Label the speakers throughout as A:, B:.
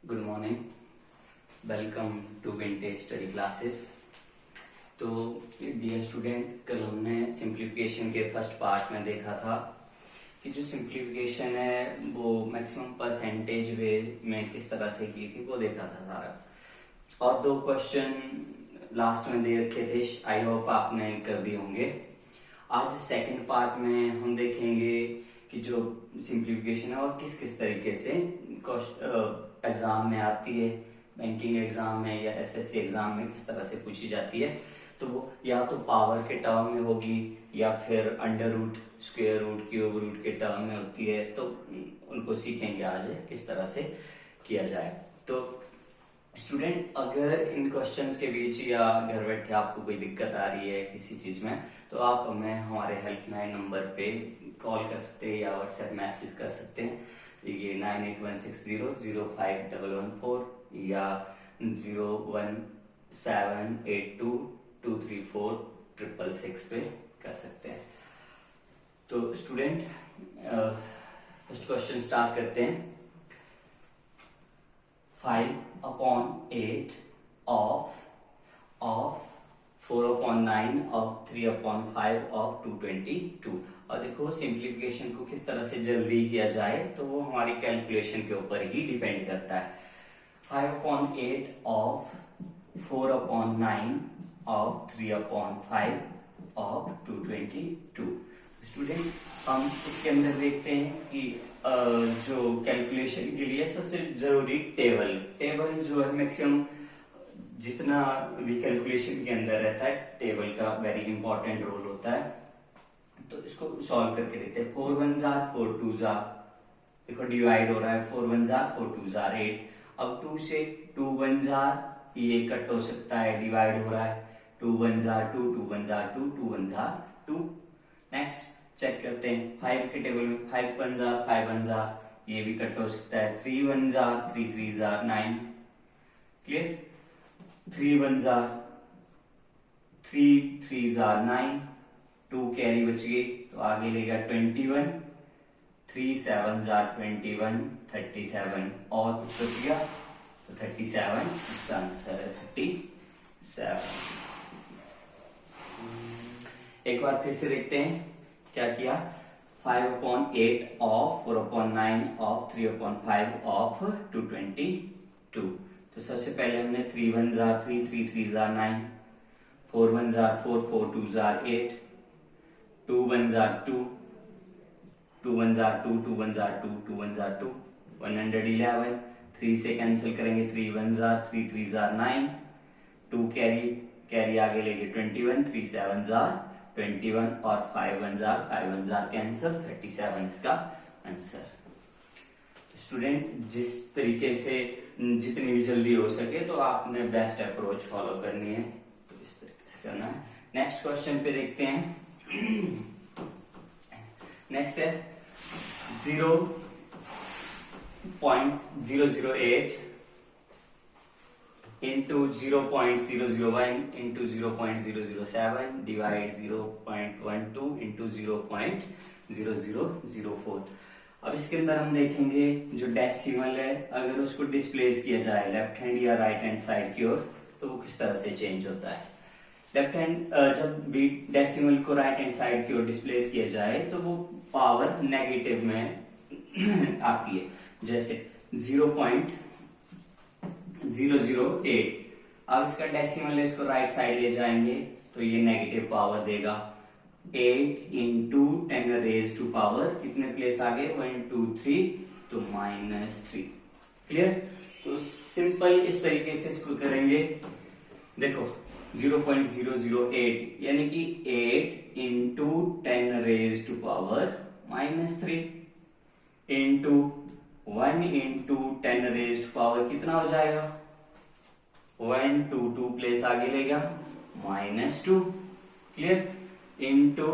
A: Good morning, welcome to vintage study classes. तो dear student, कल हमने सिंप्लीफिकेशन के फर्स्ट पार्ट में देखा था कि जो सिंप्लीफिकेशन है वो मैक्सिमम परसेंटेज वे में किस तरह से की थी वो देखा था सारा। और दो क्वेश्चन लास्ट में दे रखे थे, आई होप आपने कर दिए होंगे। आज सेकंड पार्ट में हम देखेंगे कि जो सिंप्लीफिकेशन है और किस किस तरीके से एग्जाम में आती है, बैंकिंग एग्जाम में या एसएससी एग्जाम में किस तरह से पूछी जाती है। तो वो या तो पावर के टर्म में होगी या फिर under root, square root, cube root के टर्म में होती है। तो उनको सीखेंगे आज किस तरह से किया जाए। तो स्टूडेंट, अगर इन क्वेश्चंस के बीच या घर बैठे आपको कोई दिक्कत आ रही है किसी चीज में, तो आप हमें हमारे हेल्पलाइन नंबर पे कॉल कर सकते हैं या व्हाट्सएप मैसेज कर सकते हैं। ये 9816005114 या 01782234666 पे कर सकते हैं। तो स्टूडेंट, फर्स्ट क्वेश्चन स्टार्ट करते हैं। 5/8 of 4/9 of 3/5 of 222। और देखो सिंप्लीफिकेशन को किस तरह से जल्दी किया जाए तो वो हमारी कैलकुलेशन के ऊपर ही डिपेंड करता है। 5/8 of 4/9 of 3/5 of 222। स्टूडेंट, हम इसके अंदर देखते हैं कि जो कैलकुलेशन के लिए सबसे जरूरी टेबल जो है मैक्सिमम जितना भी कैलकुलेशन के अंदर रहता है, टेबल का वेरी इंपॉर्टेंट रोल होता है। तो इसको सॉल्व करके देखते हैं। 4 1 जार 4 2 जार, देखो डिवाइड हो रहा है। 4 1 जार 4 2 जार 8। अब 2 से 2 1 जार, ये कट हो सकता है, डिवाइड हो रहा है। 2 1 जार 2, 2 1 जार 2, 2 1 जार 2। नेक्स्ट चेक करते हैं 5 के टेबल में। 5 1 जार 5 1 जार, ये भी कट हो सकता है। 3 1 jar 3 3 jar 9। Clear? 3 1 jar 3 3 jar 9। 2 carry बच गई तो आगे लेगा 21। 3 7 जार 21 37। और कुछ बच गया तो 37। इसका आंसर है 37। एक बार फिर से देखते हैं क्या किया। 5/8 of 4/9 of 3/5 of 222। तो सबसे पहले हमने 3 1 जार 3 3 3 जार 9। 4 1 jar 4 4 2 jar 8। 2 1 जार 2, 2 1 जार 2, 2 1 जार 2, 2 1 जार 2, 111। 3 से कैंसिल करेंगे। 3 1 जार 3 3 जार 9। 2 कैरी आगे लेंगे 21। 3 7 जार 21 और 5 1 जार कैंसिल, 37 इसका आंसर। स्टूडेंट, जिस तरीके से जितनी भी जल्दी हो सके तो आपने बेस्ट अप्रोच फॉलो करनी है, तो इस तरीके से करना है। नेक्स्ट क्वेश्चन पे देखते हैं। नेक्स्ट है 0.008 into 0.001 into 0.007 divide 0.12 into 0.0004। अब इसके अंदर हम देखेंगे जो डेसिमल है, अगर उसको डिस्प्लेस किया जाए लेफ्ट हैंड या राइट हैंड साइड की ओर, तो वो किस तरह से चेंज होता है। लेफ्ट हैंड जब भी डेसिमल को राइट हैंड साइड की ओर डिस्प्लेस किया जाए तो वो पावर नेगेटिव में आती है। जैसे 0.008। अब इसका डेसिमल है, इसको राइट साइड ले जाएंगे तो ये नेगेटिव पावर देगा। 8 into 10 raised to power कितने प्लेस आगे 1 2 3, तो -3। क्लियर? तो सिंपल इस तरीके से इसको करेंगे। देखो 0.008 यानी कि 8 into 10 raised to power -3 into 1 into 10 raised to power कितना हो जाएगा 1 2 2 प्लेस आगे लेगा -2। क्लियर? इंटू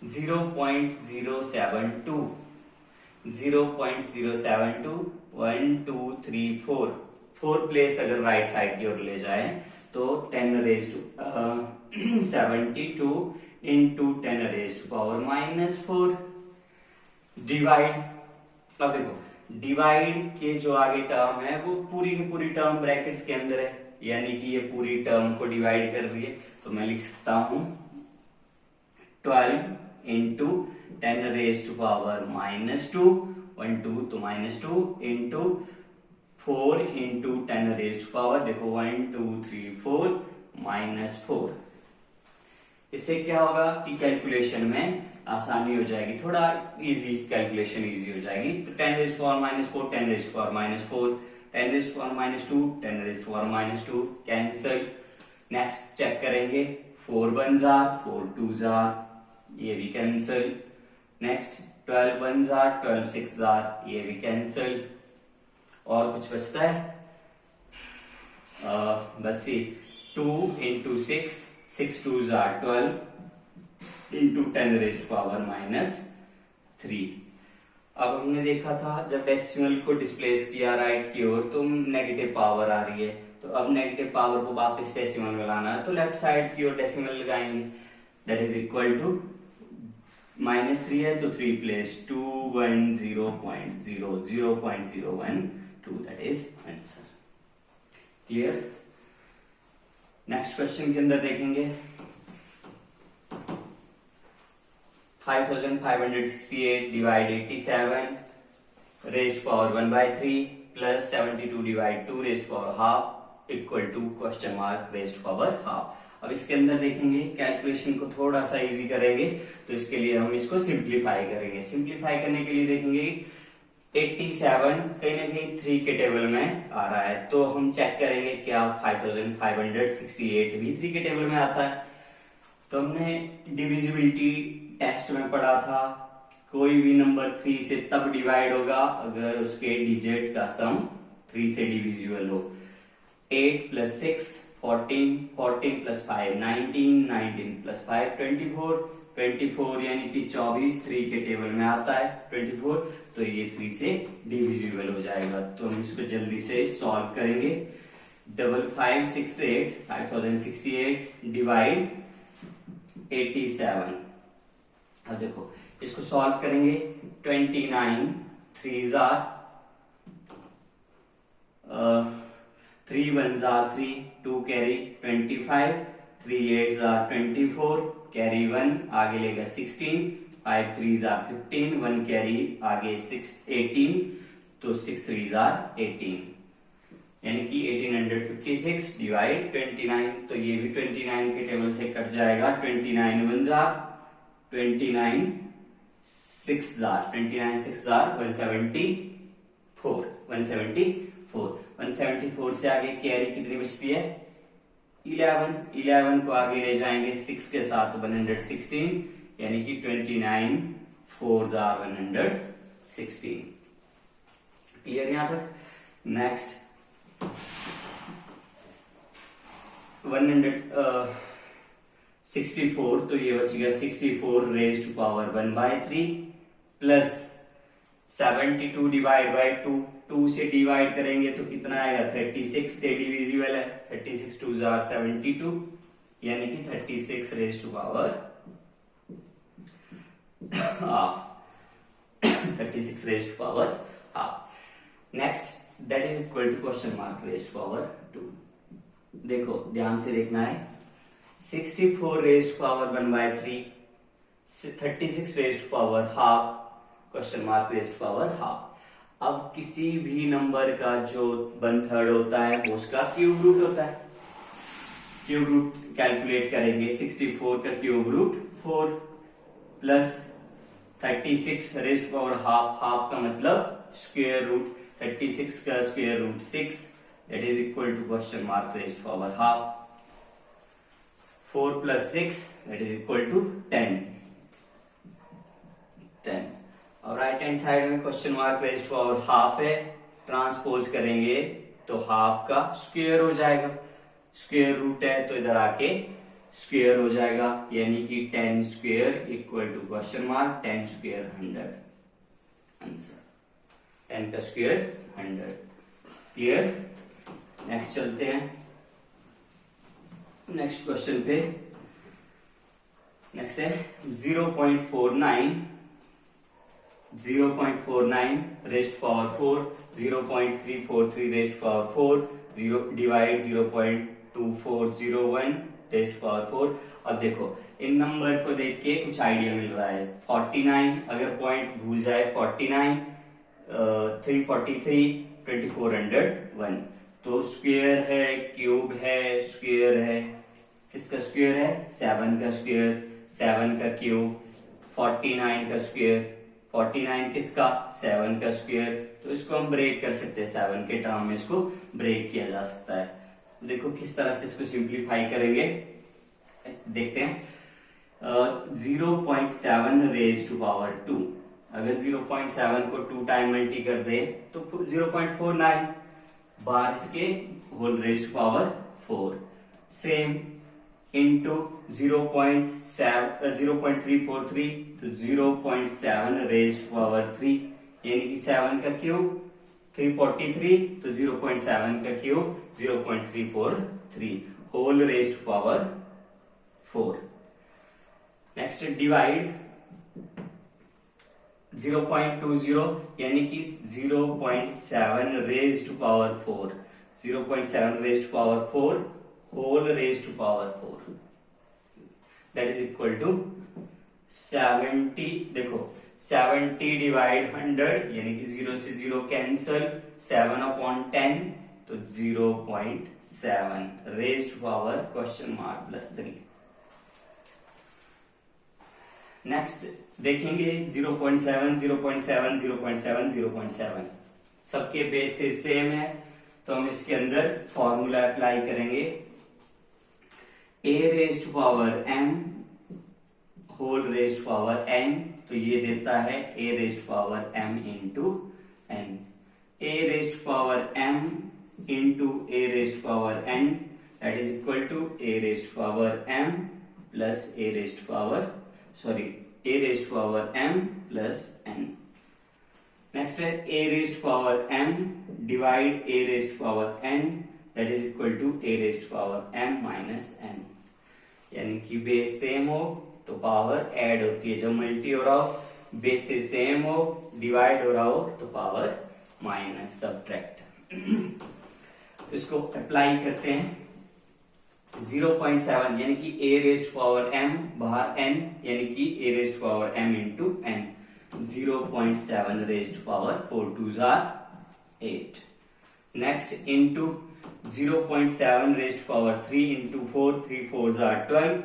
A: 0.072 1 2 3 4 4 प्लेस अगर राइट साइड की ओर ले जाए तो 10 raised to 72 into 10 raised to power -4 divide. अब देखो डिवाइड के जो आगे टर्म है वो पूरी की पूरी टर्म ब्रैकेट्स के अंदर है, यानी कि ये पूरी टर्म को डिवाइड कर रही है। तो मैं लिख सकता हूं 12 इंटू 10 रेज टू पावर -2, 1 2 तो -2 into 4 into 10 raise to power, देखो 1 2 3 4 -4। इससे क्या होगा कि कैलकुलेशन में आसानी हो जाएगी, थोड़ा इजी, कैलकुलेशन इजी हो जाएगी। तो 10 raise to power -4, 10 raise to power -4, 10 raise to power -2, 10 raise to power -2 cancel. Next check करेंगे, 4 1 जार, 4 2 जार, ये भी कैंसिल। नेक्स्ट 12 1 जार, 12 6 जार, ये भी कैंसिल। और कुछ बचता है? बस ये 2 इंटू 6, 6 2 जार 12 इंटू 10 रेज टू पावर -3। अब हमने देखा था जब डेसिमल को डिस्प्लेस किया राइट की ओर तो नेगेटिव पावर आ रही है, तो अब नेगेटिव पावर को वापस डेसिमल में लाना है तो लेफ्ट साइड की ओर डेसिमल लगाएंगे। दैट इज इक्वल टू -3 है तो 3 place 2 1 0.0 0.012, that is answer. Clear? Next question के अंदर देखेंगे 5568 divide 87 raise power 1/3 plus 72 divide 2 raise power half equal to question mark raise power half. अब इसके अंदर देखेंगे कैलकुलेशन को थोड़ा सा इजी करेंगे, तो इसके लिए हम इसको सिंप्लीफाई करेंगे। सिंप्लीफाई करने के लिए देखेंगे 87 कहीं ना कहीं 3 के टेबल में आ रहा है, तो हम चेक करेंगे क्या 5568 भी 3 के टेबल में आता है। तो हमने डिविजिबिलिटी टेस्ट में पढ़ा था, कोई भी नंबर 3 से तब डिवाइड होगा अगर उसके डिजिट का सम 3 से डिविजिबल हो। 8 प्लस 6 14, 14 प्लस 5 19, 19 प्लस 5 24, 24 यानी कि 24 3 के टेबल में आता है 24, तो ये 3 से डिविजिबल हो जाएगा। तो हम इसको जल्दी से सॉल्व करेंगे। 5068 डिवाइड 87। अब देखो इसको सॉल्व करेंगे, 29 3 jar 3 1 jar 3 2 carry 25 3 8 jar 24 carry 1 आगे लेगा 16 5 3 जार 15 1 कैरी आगे 6 18 तो 6 3 जार 18 यानी कि 1856 डिवाइड 29। तो ये भी 29 के टेबल से कट जाएगा। 29 1 जार 29 6 जार 29 6 जार 174 174 से आगे कैरी कितनी बचती है 11 को आगे ले जाएंगे 6 के साथ 116 यानी कि 29 4 जार 116। क्लियर यहां तक? नेक्स्ट 164 तो ये बच गया 64 raise to power 1/3 plus 72 divide by 2 से डिवाइड करेंगे तो कितना आएगा 36 से डिविजिबल है 36 2 जार 72 यानी कि 36 raise to power half 36 raise to power half. Next that is equal to question mark raise to power 2। देखो ध्यान से देखना है 64 raise to power 1/3 36 raise to power half question mark raise to power half. अब किसी भी number का जो 1/3 होता है वो उसका क्यूब रूट होता है। क्यूब रूट कैलकुलेट करेंगे 64 का cube root 4 plus 36 raise to power half, half का मतलब स्क्वायर रूट 36 का square root 6 that is equal to question mark raise to power half. 4 plus 6 that is equal to 10। और right hand side में question mark raise to power half है, transpose करेंगे तो half का square हो जाएगा। Square root है तो इधर आके स्क्वायर हो जाएगा यानी कि 10 square equal to question mark 10 square 100। Answer 10 का स्क्वायर 100। क्लियर? नेक्स्ट चलते हैं नेक्स्ट क्वेश्चन पे। नेक्स्ट है 0.49 0.49 rest power 4, 0.343 rest power 4, 0 divide 0.2401 rest power 4। अब देखो इन नंबर को देख के कुछ आइडिया मिल रहा है। 49 अगर पॉइंट भूल जाए, 49, 343, 2401, तो स्क्वायर है, क्यूब है, स्क्वायर है, किसका स्क्वायर है? 7 का स्क्वायर, 7 का क्यूब, 49 का स्क्वायर, 49 किसका? 7 का स्क्वायर। तो इसको हम ब्रेक कर सकते हैं, 7 के टर्म में इसको ब्रेक किया जा सकता है। देखो किस तरह से इसको सिंप्लीफाई करेंगे, देखते हैं। 0.7 रेज टू पावर 2, अगर 0.7 को 2 टाइम मल्टी कर दे तो 0.49 बार इसके whole raise to power 4, same into 0.343 तो 0.7 रेज टू पावर 3, यानी कि 7 का क्यूब, 343 तो 0.7 का cube 0.343 whole raise to power 4। Next divide 0.20 यानी कि 0.7 raise to power 4, 0.7 raise to power 4 whole raise to power 4, that is equal to 70। देखो 70 divide 100 यानी कि 0 से 0 कैंसल, 7/10 तो 0.7 raise to power question mark +3। Next देखेंगे 0.7, 0.7, 0.7, 0.7, सबके बेसिस सेम है तो हम इसके अंदर फॉर्मूला अप्लाई करेंगे। a raise to power m whole raise to power n, तो ये देता है a raise to power m into n, a raise to power m into a raise to power n, that is equal to a raise to power m plus a raise to power a raise to power m plus n। Next है a raise to power m divide a raise to power n, that is equal to a raise to power m minus n, यानी कि base same हो तो power add होती है, जब multi हो रहा हो, बेसिस सेम हो, डिवाइड हो रहा हो तो पावर माइनस सब्ट्रैक्ट। तो इसको अप्लाई करते हैं। 0.7 यानी कि a raise to power m बाहर n, यानी कि a raise to power m into n, 0.7 raise to power 4 2s are 8। Next into 0.7 raise to power 3 into 4, 3 4s are 12,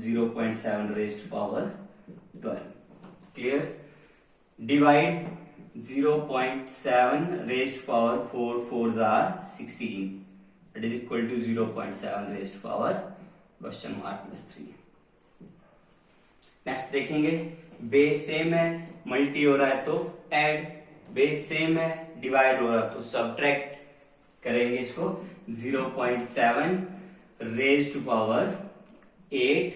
A: 0.7 raise to power 12। Clear? Divide 0.7 raise to power 4 4s are 16, that is equal to 0.7 raised to power question mark +3। Next देखेंगे base same है, multi हो रहा है तो add, base same है, divide हो रहा है तो सब्ट्रैक्ट करेंगे इसको। 0.7 रेज टू पावर 8,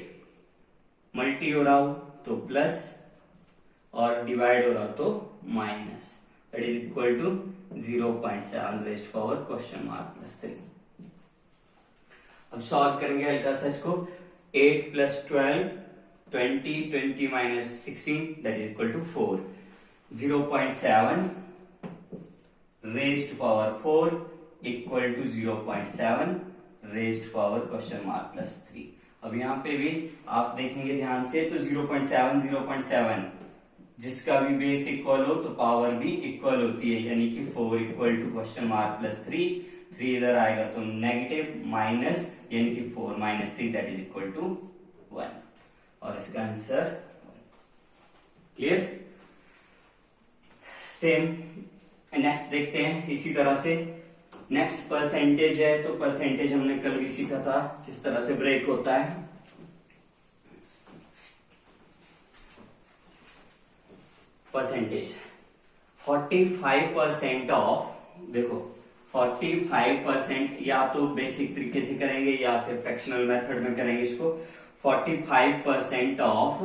A: मल्टी हो रहा हो तो प्लस और डिवाइड हो रहा हो तो minus, that is equal to 0.7 raise to power question mark +3। अब सॉल्व करेंगे हल्का सा इसको। 8 + 12 20, 20 minus 16 that is equal to 4। 0.7 raise to power 4 equal to 0.7 raise to power question mark +3। अब यहाँ पे भी आप देखेंगे ध्यान से तो 0.7 0.7 जिसका भी बेस इक्वल हो तो पावर भी इक्वल होती है, यानी कि 4 इक्वल टू क्वेश्चन मार्क +3, 3 इधर आएगा तो नेगेटिव माइनस, यानी कि 4 - 3 दैट इज इक्वल टू 1, और इसका आंसर। क्लियर? सेम नेक्स्ट देखते हैं इसी तरह से। नेक्स्ट परसेंटेज है, तो परसेंटेज हमने कल भी सीखा था किस तरह से ब्रेक होता है। परसेंटेज 45% ऑफ, देखो 45% या तो बेसिक तरीके से करेंगे या फिर फ्रैक्शनल मेथड में करेंगे इसको। 45% ऑफ,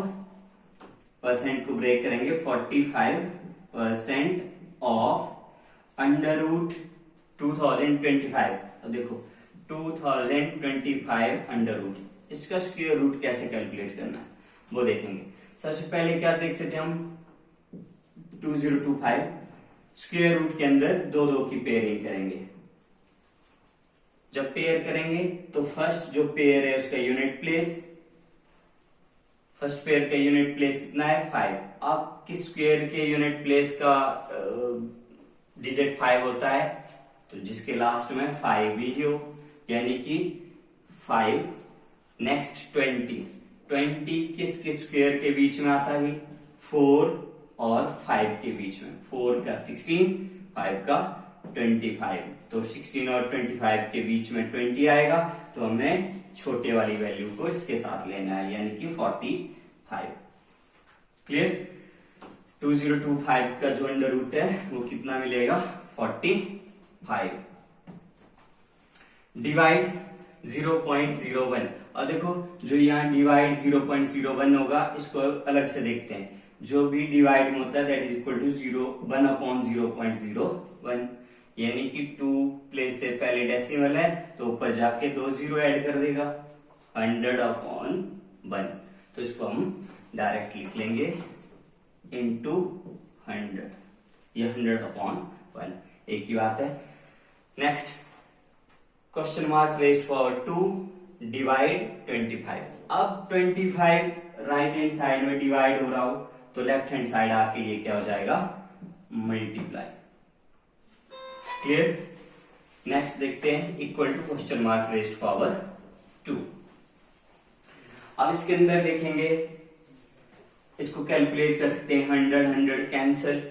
A: परसेंट को ब्रेक करेंगे, 45% ऑफ √2025। अब देखो 2025 अंडर रूट, इसका स्क्वायर रूट कैसे कैलकुलेट करना है वो देखेंगे। सबसे पहले क्या देखते थे हम, 2025 स्क्वायर रूट के अंदर दो दो की पेयरिंग करेंगे। जब पेयर करेंगे तो फर्स्ट जो पेयर है उसका यूनिट प्लेस, फर्स्ट पेयर का यूनिट प्लेस कितना है 5। अब किस स्क्वायर के यूनिट प्लेस का डिजिट 5 होता है, तो जिसके लास्ट में 5 भी हो, यानी कि 5। नेक्स्ट 20 किस किस स्क्वायर के बीच में आता है, 4 और 5 के बीच में। 4 का 16, 5 का 25, तो 16 और 25 के बीच में 20 आएगा, तो हमें छोटे वाली वैल्यू को इसके साथ लेना है, यानी कि 45। क्लियर। 2025 का जो अंडर रूट है वो कितना मिलेगा 45। डिवाइड 0.01। और देखो जो यहाँ डिवाइड 0.01 होगा इसको अलग से देखते हैं। जो भी डिवाइड में होता है दैट इज इक्वल टू 1/0.01, यानी कि 2 प्लेस से पहले डेसिमल है तो ऊपर जाके 2 जीरो ऐड कर देगा, 100/1। तो इसको हम डायरेक्ट लिख लेंगे इंटू 100, ये 100/1, एक ही बात है। Next question mark raised power 2 divide 25। अब 25 राइट हैंड साइड में डिवाइड हो रहा हो तो लेफ्ट हैंड साइड आके ये क्या हो जाएगा मल्टीप्लाई। क्लियर। नेक्स्ट देखते हैं equal to question mark raised power 2। अब इसके अंदर देखेंगे, इसको कैलकुलेट कर सकते हैं, 100 कैंसिल,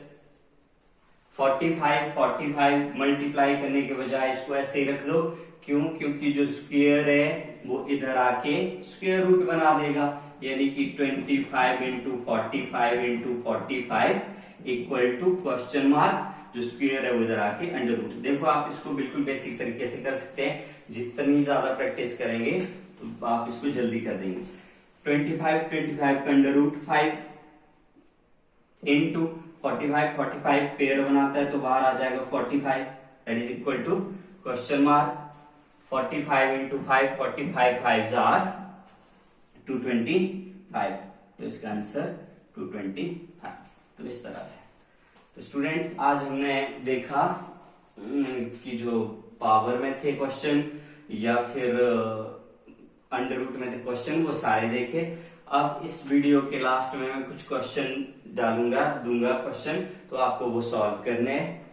A: 45 मल्टीप्लाई करने के बजाय इसको ऐसे ही रख दो। क्यों? क्योंकि जो स्क्वायर है वो इधर आके स्क्वायर रूट बना देगा, यानी कि 25 into 45 equal to question mark, जो स्क्वायर है वो इधर आके अंडर रूट। देखो आप इसको बिल्कुल बेसिक तरीके से कर सकते हैं, जितनी ज्यादा प्रैक्टिस करेंगे तो आप इसको जल्दी कर देंगे। 25 का अंडर रूट 5 इंटू 45 पेयर बनाता है तो बाहर आ जाएगा 45, that is equal to question mark 45 into 5, 45 5s are 225, तो इसका आंसर 225। तो इस तरह से। तो स्टूडेंट आज हमने देखा कि जो पावर में थे क्वेश्चन या फिर अंडर रूट में थे क्वेश्चन, वो सारे देखे। अब इस वीडियो के लास्ट में मैं कुछ क्वेश्चन दूंगा क्वेश्चन, तो आपको वो सॉल्व करने हैं।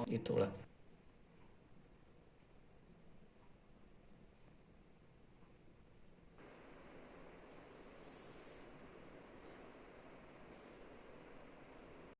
A: ये थोड़ा